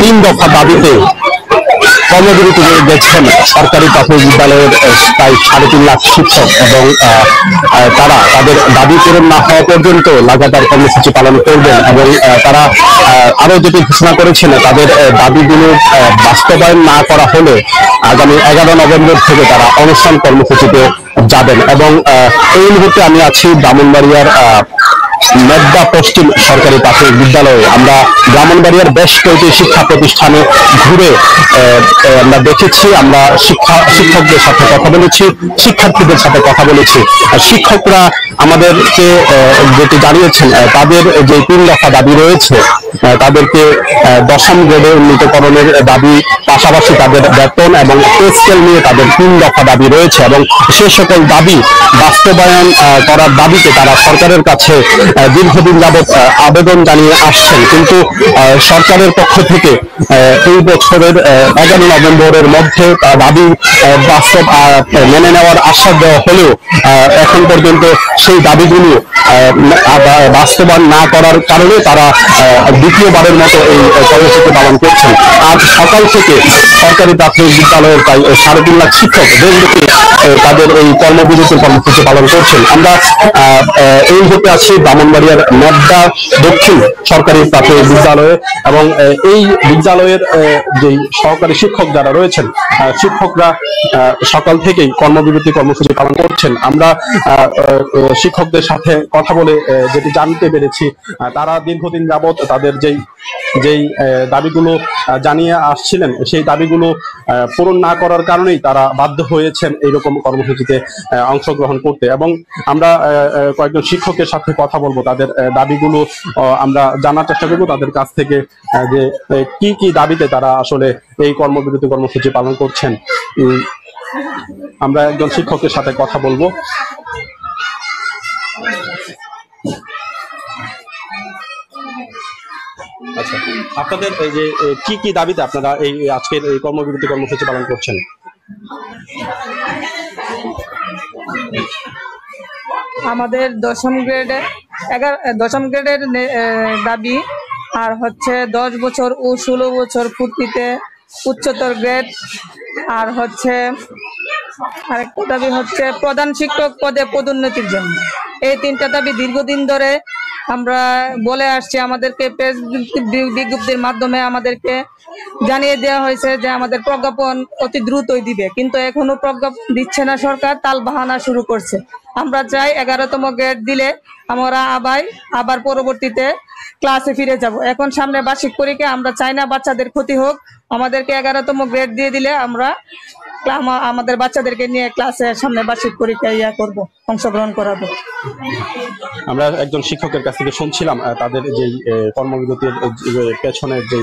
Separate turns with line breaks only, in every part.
3 দফা দাবিতে কর্মবিরতি গেছেন সরকারি প্রাথমিক বিদ্যালয়ের প্রায় 3.5 লাখ শিক্ষক এবং তারা তাদের দাবি পূরণ না হওয়া পর্যন্ত লাগাতার কর্মসূচি পালন করবেন এবং তারা আরো যেটি ঘোষণা করেছেন তাদের দাবিগুলো বাস্তবায়ন না করা হলে আগামী 11 নভেম্বর থেকে তারা অনশন কর্মসূচিতে যাবেন। এবং এই মুহূর্তে আমি আছি ব্রাহ্মণবাড়িয়ার মেদদা পশ্চিম সরকারি প্রাথমিক বিদ্যালয়ে। আমরা ব্রাহ্মণবাড়িয়ার বেশ কয়েকটি শিক্ষা প্রতিষ্ঠানে ঘুরে আমরা দেখেছি, আমরা শিক্ষকদের সাথে কথা বলেছি, শিক্ষার্থীদের সাথে কথা বলেছি। শিক্ষকরা আমাদেরকে যেটি জানিয়েছেন তাদের যে 3 দফা দাবি রয়েছে, তাদেরকে 10ম গ্রেডে উন্নীতকরণের দাবি, পাশাপাশি তাদের বেতন এবং পে স্কেল নিয়ে তাদের 3 দফা দাবি রয়েছে এবং সে সকল দাবি বাস্তবায়ন করার দাবিতে তারা সরকারের কাছে দীর্ঘদিন যাবৎ আবেদন জানিয়ে আসছেন। কিন্তু সরকারের পক্ষ থেকে এই বছরের 11 নভেম্বরের মধ্যে দাবি বাস্তব মেনে নেওয়ার আশ্বাস দেওয়া হলেও এখন পর্যন্ত সেই দাবিগুলো বাস্তবায়ন না করার কারণে তারা দ্বিতীয়বারের মতো এই কর্মসূচি পালন করছেন। আজ সকাল থেকে সরকারি প্রাথমিক বিদ্যালয়ের প্রায় 3.5 লাখ শিক্ষক দেশব্যাপী তাদের এই কর্মবিরতির কর্মসূচি পালন করছেন। আমরা এই মুহূর্তে আছি ব্রাহ্মণবাড়িয়ার মেদদা দক্ষিণ সরকারি প্রাথমিক বিদ্যালয়ে এবং এই বিদ্যালয়ের যে সহকারী শিক্ষক যারা রয়েছেন, শিক্ষকরা সকাল থেকেই কর্মবিরতি কর্মসূচি পালন করছেন। আমরা শিক্ষকদের সাথে কথা বলে যেটি জানতে পেরেছি, তারা দীর্ঘদিন যাবৎ তাদের যেই দাবিগুলো জানিয়ে আসছিলেন সেই দাবিগুলো পূরণ না করার কারণেই তারা বাধ্য হয়েছেন এইরকম কর্মসূচিতে অংশগ্রহণ করতে। এবং আমরা কয়েকজন শিক্ষকের সাথে কথা বলবো, তাদের দাবিগুলো আমরা জানার চেষ্টা করবো তাদের কাছ থেকে যে কি কি দাবিতে তারা আসলে এই কর্মবিরতি কর্মসূচি পালন করছেন। আমরা একজন শিক্ষকের সাথে কথা বলবো। আচ্ছা, আপনাদের এই যে কি কি দাবিতে আপনারা এই আজকের এই কর্মবিরতি কর্মসূচি পালন করছেন?
আমাদের 10ম গ্রেডের দাবি, আর হচ্ছে 10 বছর ও 16 বছর পূর্তিতে উচ্চতর গ্রেড, আর হচ্ছে আরেকটা দাবি হচ্ছে প্রধান শিক্ষক পদে পদোন্নতির জন্য। এই 3টা দাবি দীর্ঘদিন ধরে আমরা বলে আসছি। আমাদেরকে প্রেস বিজ্ঞপ্তির মাধ্যমে আমাদেরকে জানিয়ে দেওয়া হয়েছে যে আমাদের প্রজ্ঞাপন অতি দ্রুতই দিবে, কিন্তু এখনো প্রজ্ঞাপন দিচ্ছে না সরকার, তাল বাহানা শুরু করছে। আমরা চাই 11তম গ্রেড দিলে আমরা আবার পরবর্তীতে ক্লাসে ফিরে যাব। এখন সামনে বার্ষিক পরীক্ষা, আমরা চাই না বাচ্চাদের ক্ষতি হোক। আমাদেরকে 11তম গ্রেড দিয়ে দিলে আমরা আমাদের বাচ্চাদেরকে নিয়ে ক্লাসে সামনে বার্ষিক পরীক্ষায় অংশগ্রহণ করাবো।
আমরা একজন শিক্ষকের কাছ থেকে শুনছিলাম তাদের যে কর্মবিরতির পেছনের যে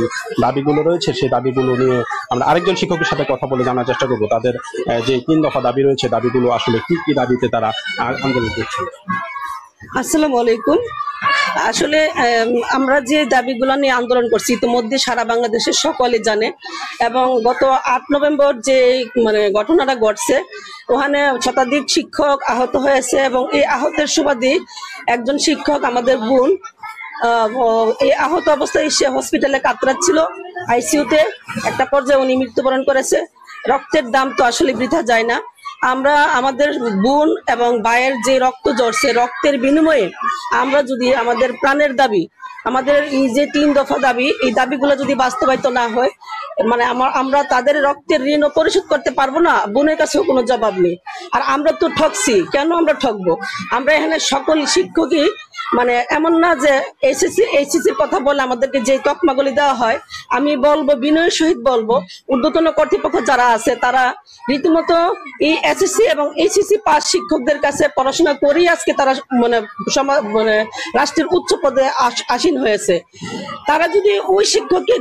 দাবিগুলো রয়েছে সেই দাবিগুলো নিয়ে আমরা আরেকজন শিক্ষকের সাথে কথা বলে জানার চেষ্টা করবো তাদের যে 3 দফা দাবি রয়েছে দাবিগুলো আসলে কি কি দাবিতে তারা আন্দোলন করছে।
আসসালামু আলাইকুম। আসলে আমরা যে দাবিগুলো নিয়ে আন্দোলন করছি ইতিমধ্যে সারা বাংলাদেশের সকলে জানে, এবং গত 8 নভেম্বর যে ঘটনাটা ঘটছে ওখানে শতাধিক শিক্ষক আহত হয়েছে, এবং এই আহতের সুবাদে একজন শিক্ষক আমাদের বোন এই আহত অবস্থায় সে হসপিটালে কাতরাচ্ছিল আইসিইউতে, একটা পর্যায়ে উনি মৃত্যুবরণ করেছে। রক্তের দাম তো আসলে বৃথা যায় না। আমরা আমাদের বোন এবং ভাইয়ের যে রক্ত ঝরছে, রক্তের বিনিময়ে আমরা যদি আমাদের প্রাণের দাবি, আমাদের এই যে 3 দফা দাবি, এই দাবিগুলো যদি বাস্তবায়িত না হয়, আমরা তাদের রক্তের ঋণও পরিশোধ করতে পারবো না, বোনের কাছেও কোনো জবাব নেই। আর আমরা তো ঠকছি, কেন আমরা ঠকবো? আমরা এখানে সকল শিক্ষকই এমন না যে এইচএসসির কথা বলে আমাদেরকে যে তকমাগুলি দেওয়া হয়, আমি বলবো বিনয়ের সহিত বলবো, ঊর্ধ্বতন কর্তৃপক্ষ যারা আছে তারা রীতিমতো এই এসএসসি এবং এইচএসসি পাস শিক্ষকদের কাছে পড়াশোনা করেই আজকে তারা রাষ্ট্রের উচ্চ পদে আসীন হয়েছে। তারা যদি ওই শিক্ষককে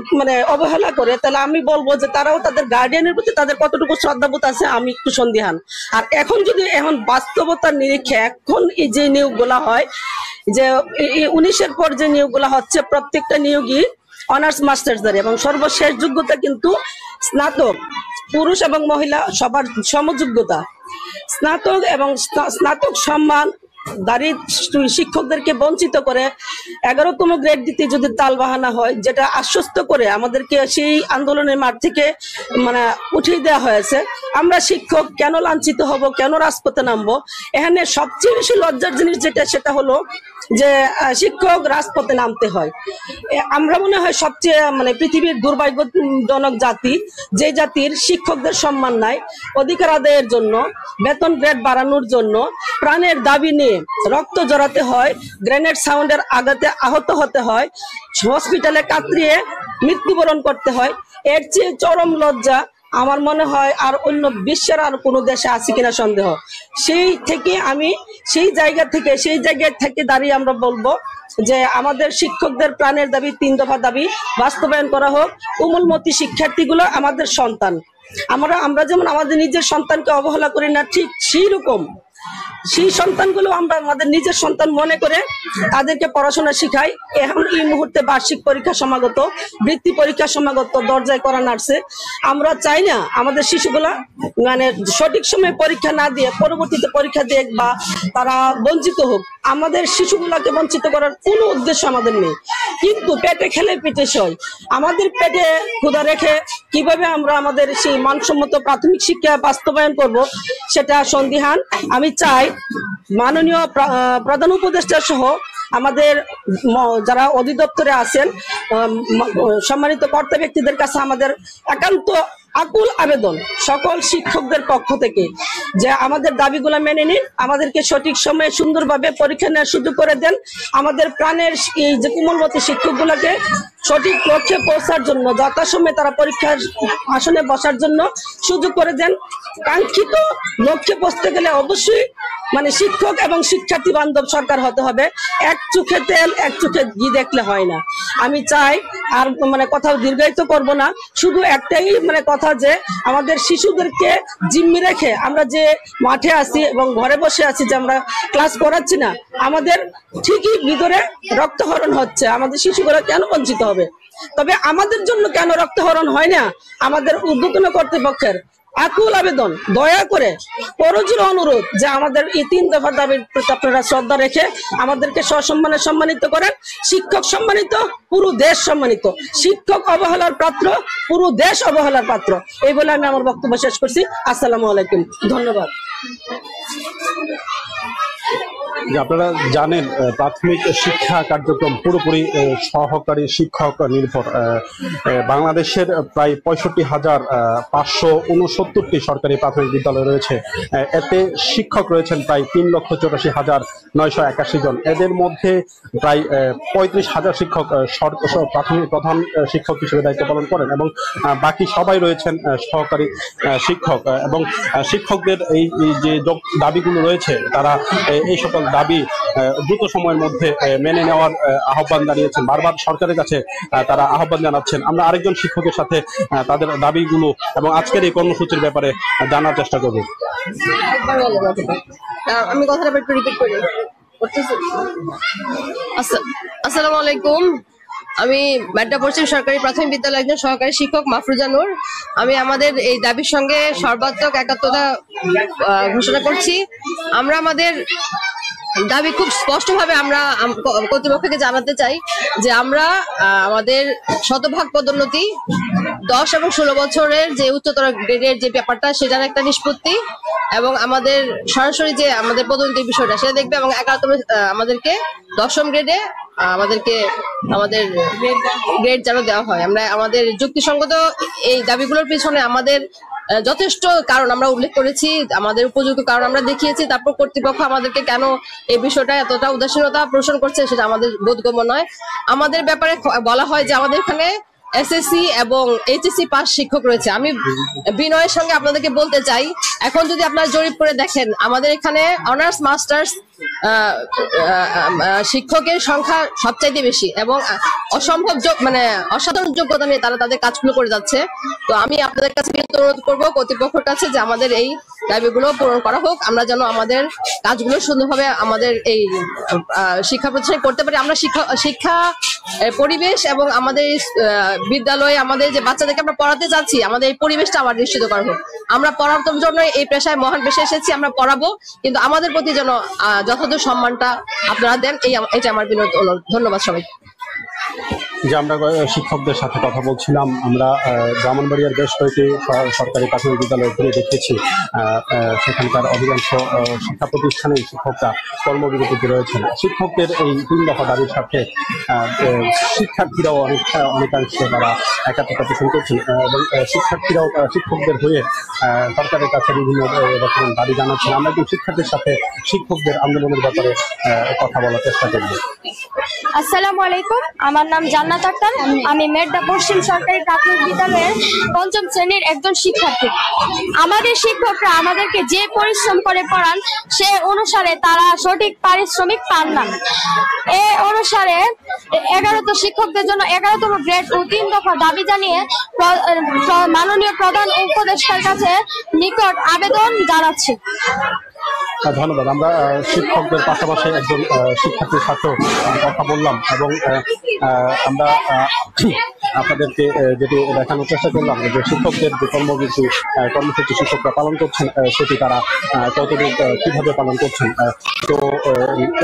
অবহেলা করে, তাহলে আমি বলবো যে তারাও তাদের গার্ডিয়ানের প্রতি তাদের কতটুকু শ্রদ্ধাবোধ আছে আমি একটু সন্দিহান। আর এখন বাস্তবতার নিরীক্ষে এখন এই যে নিয়োগগুলা হয়, যে 19-এর পর যে নিয়োগগুলা হচ্ছে, প্রত্যেকটা নিয়োগই অনার্স মাস্টার্সধারী, এবং সর্বশেষ যোগ্যতা কিন্তু স্নাতক। পুরুষ এবং মহিলা সবার সমযোগ্যতা। স্নাতক এবং স্নাতক সম্মান দাঁড়িয়ে শিক্ষকদেরকে বঞ্চিত করে 11তম গ্রেড দিতে যদি তালবাহানা হয়, যেটা আশ্বস্ত করে আমাদেরকে সেই আন্দোলনের মাঠ থেকে মানে উঠিয়ে দেওয়া হয়েছে, আমরা শিক্ষক কেন লাঞ্ছিত হব, কেন রাজপথে নামবো? এখানে সবচেয়ে বেশি লজ্জার জিনিস যেটা, সেটা হলো যে শিক্ষক রাজপথে নামতে হয়। আমরা মনে হয় সবচেয়ে মানে পৃথিবীর দুর্ভাগ্যজনক জাতি, যে জাতির শিক্ষকদের সম্মান নাই, অধিকার আদায়ের জন্য, বেতন গ্রেড বাড়ানোর জন্য প্রাণের দাবি নিয়ে রক্ত জড়াতে হয়, গ্রেনেড সাউন্ডের আঘাতে আহত হতে হয়, হসপিটালে কাতরিয়ে মৃত্যুবরণ করতে হয়। এর চেয়ে চরম লজ্জা আমার মনে হয় আর অন্য বিশ্বের আর কোনো দেশে আছে কিনা সন্দেহ। সেই জায়গা থেকে দাঁড়িয়ে আমরা বলবো যে আমাদের শিক্ষকদের প্রাণের দাবি, 3 দফা দাবি বাস্তবায়ন করা হোক। কোমলমতি শিক্ষার্থীগুলো আমাদের সন্তান, আমরা যেমন আমাদের নিজের সন্তানকে অবহেলা করি না, ঠিক সেই সন্তানগুলো আমরা আমাদের নিজের সন্তান মনে করে তাদেরকে পড়াশোনা শিখাই। এখন এই মুহূর্তে বার্ষিক পরীক্ষা সমাগত, বৃত্তি পরীক্ষা সমাগত দরজায় করা নাড়ছে। আমরা চাই না আমাদের শিশুগুলা মানে সঠিক সময়ে পরীক্ষা না দিয়ে পরবর্তীতে পরীক্ষা দিয়ে বা তারা বঞ্চিত হোক। আমাদের শিশুগুলাকে বঞ্চিত করার কোনো উদ্দেশ্য আমাদের নেই, কিন্তু পেটে খেলে পিঠে সয়। আমাদের পেটে ক্ষুধা রেখে কিভাবে আমরা আমাদের সেই মানসম্মত প্রাথমিক শিক্ষা বাস্তবায়ন করব, সেটা সন্দিহান। আমি চাই মাননীয় প্রধান উপদেষ্টা সহ আমাদের যারা অধিদপ্তরে আছেন, সম্মানিত কর্তা ব্যক্তিদের কাছে আমাদের একান্ত আকুল আবেদন সকল শিক্ষকদের পক্ষ থেকে যে আমাদের দাবিগুলো মেনে নিন, আমাদেরকে সঠিক সময়ে সুন্দরভাবে পরীক্ষা নেওয়ার সুযোগ করে দেন, আমাদের প্রাণের এই যে কোমলমতি শিক্ষকগুলোকে সঠিক লক্ষ্যে পৌঁছার জন্য যথাসময়ে তারা পরীক্ষার আসনে বসার জন্য সুযোগ করে দেন। কাঙ্ক্ষিত লক্ষ্যে পৌঁছতে গেলে অবশ্যই মানে শিক্ষক এবং শিক্ষার্থী বান্ধব সরকার হতে হবে। এক চোখে তেল এক চোখে ঘি দেখলে হয় না। আমি চাই আর মানে কথা দীর্ঘায়িত করব না, শুধু একটাই মানে কথা যে আমাদের শিশুদেরকে জিম্মি রেখে আমরা যে মাঠে আছি এবং ঘরে বসে আছি, যে আমরা ক্লাস করাচ্ছি না, আমাদের ঠিকই ভিতরে রক্তহরণ হচ্ছে। আমাদের শিশুগুলো কেন বঞ্চিত হবে? তবে আমাদের জন্য কেন রক্তহরণ হয় না? আমাদের ঊর্ধ্বতন কর্তৃপক্ষের আকুল আবেদন, দয়া করে করজোড়ে অনুরোধ যে আমাদের এই 3 দফা দাবির প্রতি আপনারা শ্রদ্ধা রেখে আমাদেরকে সসম্মানে সম্মানিত করেন। শিক্ষক সম্মানিত, পুরো দেশ সম্মানিত। শিক্ষক অবহেলার পাত্র, পুরো দেশ অবহেলার পাত্র। এই বলে আমি আমার বক্তব্য শেষ করছি। আসসালামু আলাইকুম, ধন্যবাদ।
আপনারা জানেন প্রাথমিক শিক্ষা কার্যক্রম পুরোপুরি সহকারী শিক্ষক নির্ভর। বাংলাদেশের প্রায় 65,569টি সরকারি প্রাথমিক বিদ্যালয় রয়েছে। এতে শিক্ষক রয়েছেন প্রায় 3,84,981 জন। এদের মধ্যে প্রায় 35,000 শিক্ষক প্রাথমিক প্রধান শিক্ষক হিসেবে দায়িত্ব পালন করেন এবং বাকি সবাই রয়েছেন সহকারী শিক্ষক। এবং শিক্ষকদের এই যে দাবিগুলো রয়েছে, তারা এই সকল দাবি দ্রুত সময়ের মধ্যে মেনে নেওয়ার আহ্বান জানিয়েছেন। বারবার সরকারের কাছে তারা আহ্বান জানাচ্ছেন। আমরা আরেকজন শিক্ষকের সাথে তাদের দাবিগুলো এবং আজকের এই কর্মসূচির ব্যাপারে জানার চেষ্টা করব।
আমি কথাটা একটু রিপিট করি। আসসালামু আলাইকুম, আমি বাড্ডা পশ্চিম সরকারি প্রাথমিক বিদ্যালয়ের একজন সহকারী শিক্ষক মাফরুজা নূর। আমি আমাদের এই দাবির সঙ্গে সর্বাত্মক একাত্মতা ঘোষণা করছি। আমরা আমাদের দাবি খুব স্পষ্টভাবে আমরা কর্তৃপক্ষকে জানাতে চাই যে আমরা আমাদের শতভাগ পদোন্নতি, 10 এবং 16 বছরের যে উচ্চতর গ্রেডের যে ব্যাপারটা, সেটার একটা নিষ্পত্তি এবং আমাদের সরাসরি যে আমাদের পদোন্নতির বিষয়টা সেটা দেখবে, এবং 11তম আমাদেরকে 10ম গ্রেডে আমাদেরকে আমাদের গ্রেড যেন দেওয়া হয়। আমরা আমাদের যুক্তিসঙ্গত এই দাবিগুলোর পিছনে আমাদের যথেষ্ট কারণ আমরা উল্লেখ করেছি, আমাদের উপযুক্ত কারণ আমরা দেখিয়েছি। তারপর কর্তৃপক্ষ আমাদেরকে কেন এই বিষয়টা এতটা উদাসীনতা পোষণ করছে সেটা আমাদের বোধগম্য নয়। আমাদের ব্যাপারে বলা হয় যে আমাদের এখানে এসএসসি এবং এইচএসসি পাস শিক্ষক রয়েছে। আমি বিনয়ের সঙ্গে আপনাদেরকে বলতে চাই, এখন যদি আপনারা জরিপ করে দেখেন, আমাদের এখানে অনার্স মাস্টার্স শিক্ষকের সংখ্যা সবচাইতে বেশি এবং অসম্ভব মানে অসাধারণ যোগ্যতা নিয়ে তারা তাদের কাজগুলো করে যাচ্ছে। তো আমি আপনাদের কাছে অনুরোধ করবো কর্তৃপক্ষের কাছে যে আমাদের এই দাবিগুলো পূরণ করা হোক, আমরা যেন আমাদের কাজগুলো সুন্দরভাবে আমাদের এই শিক্ষা প্রতিষ্ঠানে করতে পারি। আমরা শিক্ষা পরিবেশ এবং আমাদের বিদ্যালয়ে আমাদের যে বাচ্চাদেরকে আমরা পড়াতে চাচ্ছি, আমাদের এই পরিবেশটা আবার নিশ্চিত করা হোক। আমরা পড়ানোর জন্য এই পেশায় মহান পেশায় এসেছি, আমরা পড়াবো, কিন্তু আমাদের প্রতি যেন যথাযথ সম্মানটা আপনারা দেন, এটা আমার বিনোদ অনুরোধ। ধন্যবাদ সবাইকে।
যে আমরা শিক্ষকদের সাথে কথা বলছিলাম, আমরা ব্রাহ্মণবাড়িয়ার বেশ কয়েকটি সরকারি প্রাথমিক বিদ্যালয় ঘুরে দেখেছি, সেখানকার অধিকাংশ শিক্ষা প্রতিষ্ঠানে শিক্ষকরা কর্মবিরতিতে রয়েছেন। শিক্ষকদের এই 3 দফা দাবির সাথে শিক্ষার্থীরাও অনেকাংশে তারা একাত্মতা পোষণ করছেন এবং শিক্ষার্থীরাও শিক্ষকদের হয়ে সরকারের কাছে বিভিন্ন রকম দাবি জানাচ্ছেন। আমরা কিন্তু শিক্ষার্থীর সাথে শিক্ষকদের আন্দোলনের ব্যাপারে কথা বলার চেষ্টা করব।
আসসালামু আলাইকুম, আমার নাম জান্নাত আক্তার। আমি মেড্ডা পশ্চিম সরকারি প্রাথমিক বিদ্যালয়ের 5ম শ্রেণীর একজন শিক্ষার্থী। আমাদের শিক্ষকরা আমাদেরকে যে পরিশ্রম করে পড়ান, সে অনুসারে তারা সঠিক পারিশ্রমিক পান না। এ অনুসারে 11তম শিক্ষকদের জন্য 11তম গ্রেড ও 3 দফা দাবি জানিয়ে মাননীয় প্রধান উপদেষ্টার কাছে নিকট আবেদন জানাচ্ছি।
ধন্যবাদ। আমরা শিক্ষকদের পাশাপাশি একজন শিক্ষার্থীর সাথেও কথা বললাম এবং আমরা আপনাদেরকে যেটি দেখানোর চেষ্টা করলাম যে শিক্ষকদের যে কর্মসূচি শিক্ষকরা পালন করছেন সেটি তারা কতটুকু কিভাবে পালন করছেন। তো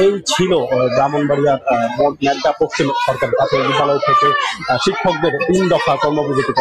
এই ছিল ব্রাহ্মণবাড়িয়ার মেড্ডা পশ্চিম সরকারি প্রাথমিক বিদ্যালয় থেকে শিক্ষকদের 3 দফা কর্মবিরতি